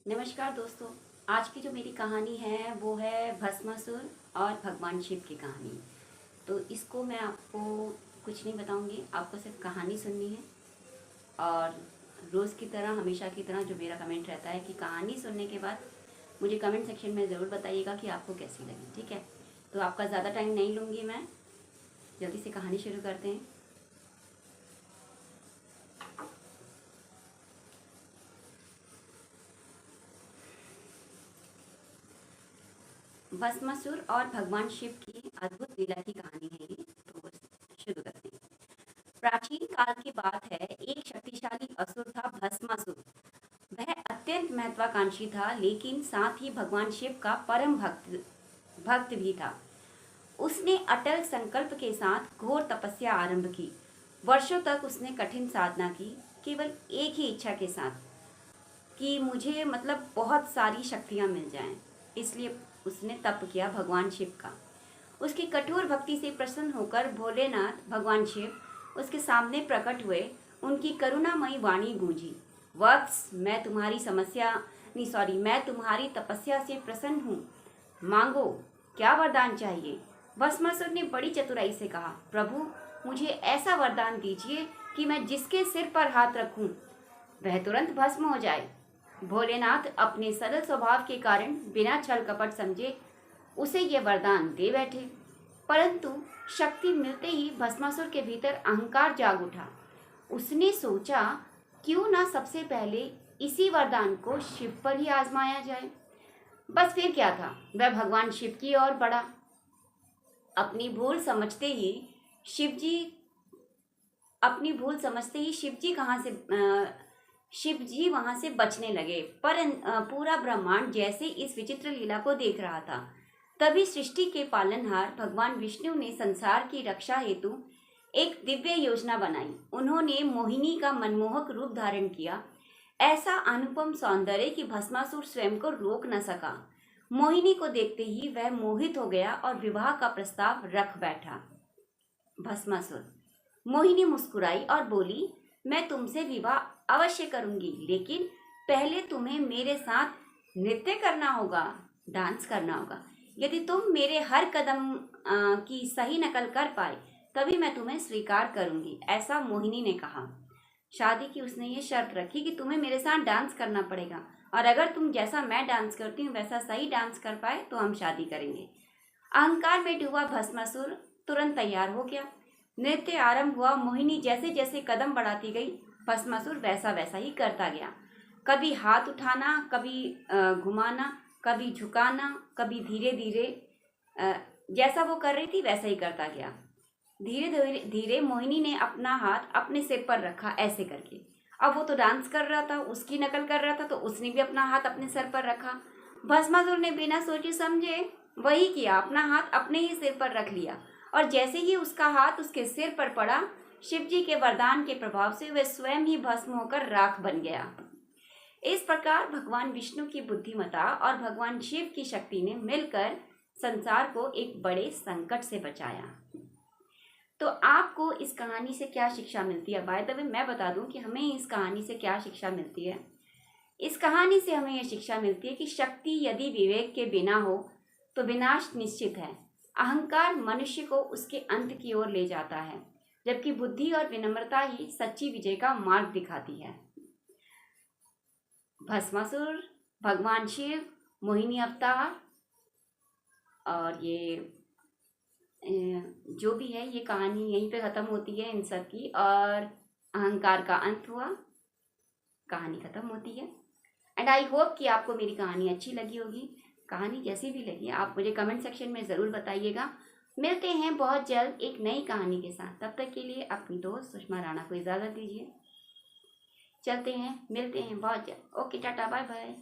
नमस्कार दोस्तों। आज की जो मेरी कहानी है वो है भस्मासुर और भगवान शिव की कहानी। तो इसको मैं आपको कुछ नहीं बताऊंगी, आपको सिर्फ कहानी सुननी है। और रोज़ की तरह, हमेशा की तरह जो मेरा कमेंट रहता है कि कहानी सुनने के बाद मुझे कमेंट सेक्शन में ज़रूर बताइएगा कि आपको कैसी लगी। ठीक है, तो आपका ज़्यादा टाइम नहीं लूँगी मैं, जल्दी से कहानी शुरू करते हैं। भस्मासुर और भगवान शिव की अद्भुत लीला की कहानी है ये, तो शुरू करते हैं। प्राचीन काल की बात है, एक शक्तिशाली असुर था भस्मासुर। वह अत्यंत महत्वाकांक्षी था, लेकिन साथ ही भगवान शिव का परम भक्त भक्त भी था। उसने अटल संकल्प के साथ घोर तपस्या आरंभ की। वर्षों तक उसने कठिन साधना की, केवल एक ही इच्छा के साथ कि मुझे बहुत सारी शक्तियां मिल जाएं। इसलिए उसने तप किया भगवान शिव का। उसकी कठोर भक्ति से प्रसन्न होकर भोलेनाथ भगवान शिव उसके सामने प्रकट हुए। उनकी करुणामयी वाणी गूंजी, वत्स, मैं तुम्हारी तपस्या से प्रसन्न हूँ। मांगो, क्या वरदान चाहिए? भस्मासुर ने बड़ी चतुराई से कहा, प्रभु, मुझे ऐसा वरदान दीजिए कि मैं जिसके सिर पर हाथ रखूं वह तुरंत भस्म हो जाए। भोलेनाथ अपने सरल स्वभाव के कारण बिना छल कपट समझे उसे ये वरदान दे बैठे। परंतु शक्ति मिलते ही भस्मासुर के भीतर अहंकार जाग उठा। उसने सोचा, क्यों ना सबसे पहले इसी वरदान को शिव पर ही आजमाया जाए। बस फिर क्या था, वह भगवान शिव की ओर बढ़ा। अपनी भूल समझते ही शिवजी अपनी भूल समझते ही शिवजी वहां से बचने लगे। पर पूरा ब्रह्मांड जैसे इस विचित्र लीला को देख रहा था। तभी सृष्टि के पालनहार भगवान विष्णु ने संसार की रक्षा हेतु एक दिव्य योजना बनाई। उन्होंने मोहिनी का मनमोहक रूप धारण किया, ऐसा अनुपम सौंदर्य कि भस्मासुर स्वयं को रोक न सका। मोहिनी को देखते ही वह मोहित हो गया और विवाह का प्रस्ताव रख बैठा। भस्मासुर। मोहिनी मुस्कुराई और बोली, मैं तुमसे विवाह अवश्य करूंगी, लेकिन पहले तुम्हें मेरे साथ नृत्य करना होगा, डांस करना होगा। यदि तुम मेरे हर कदम की सही नकल कर पाए तभी मैं तुम्हें स्वीकार करूंगी, ऐसा मोहिनी ने कहा। शादी की उसने ये शर्त रखी कि तुम्हें मेरे साथ डांस करना पड़ेगा, और अगर तुम जैसा मैं डांस करती हूँ वैसा सही डांस कर पाए तो हम शादी करेंगे। अहंकार में डूबा भस्मासुर तुरंत तैयार हो गया। नृत्य आरंभ हुआ। मोहिनी जैसे जैसे कदम बढ़ाती गई, भस्मासुर वैसा वैसा ही करता गया। कभी हाथ उठाना, कभी घुमाना, कभी झुकाना, कभी धीरे धीरे जैसा वो कर रही थी वैसा ही करता गया। धीरे धीरे धीरे मोहिनी ने अपना हाथ अपने सिर पर रखा, ऐसे करके। अब वो तो डांस कर रहा था, उसकी नकल कर रहा था, तो उसने भी अपना हाथ अपने सर पर रखा। भस्मासुर ने बिना सोचे समझे वही किया, अपना हाथ अपने ही सिर पर रख लिया। और जैसे ही उसका हाथ उसके सिर पर पड़ा, शिवजी के वरदान के प्रभाव से वह स्वयं ही भस्म होकर राख बन गया। इस प्रकार भगवान विष्णु की बुद्धिमत्ता और भगवान शिव की शक्ति ने मिलकर संसार को एक बड़े संकट से बचाया। तो आपको इस कहानी से क्या शिक्षा मिलती है? बाय द वे मैं बता दूं कि हमें इस कहानी से क्या शिक्षा मिलती है। इस कहानी से हमें यह शिक्षा मिलती है कि शक्ति यदि विवेक के बिना हो तो विनाश निश्चित है। अहंकार मनुष्य को उसके अंत की ओर ले जाता है, जबकि बुद्धि और विनम्रता ही सच्ची विजय का मार्ग दिखाती है। भस्मासुर, भगवान शिव, मोहिनी अवतार, और ये जो भी है, ये कहानी यहीं पे ख़त्म होती है इन सब की, और अहंकार का अंत हुआ, कहानी ख़त्म होती है। एंड आई होप कि आपको मेरी कहानी अच्छी लगी होगी। कहानी जैसी भी लगी आप मुझे कमेंट सेक्शन में ज़रूर बताइएगा। मिलते हैं बहुत जल्द एक नई कहानी के साथ। तब तक के लिए अपनी दोस्त सुषमा राणा को इजाज़त दीजिए। चलते हैं, मिलते हैं बहुत जल्द। Okay, tata, bye bye.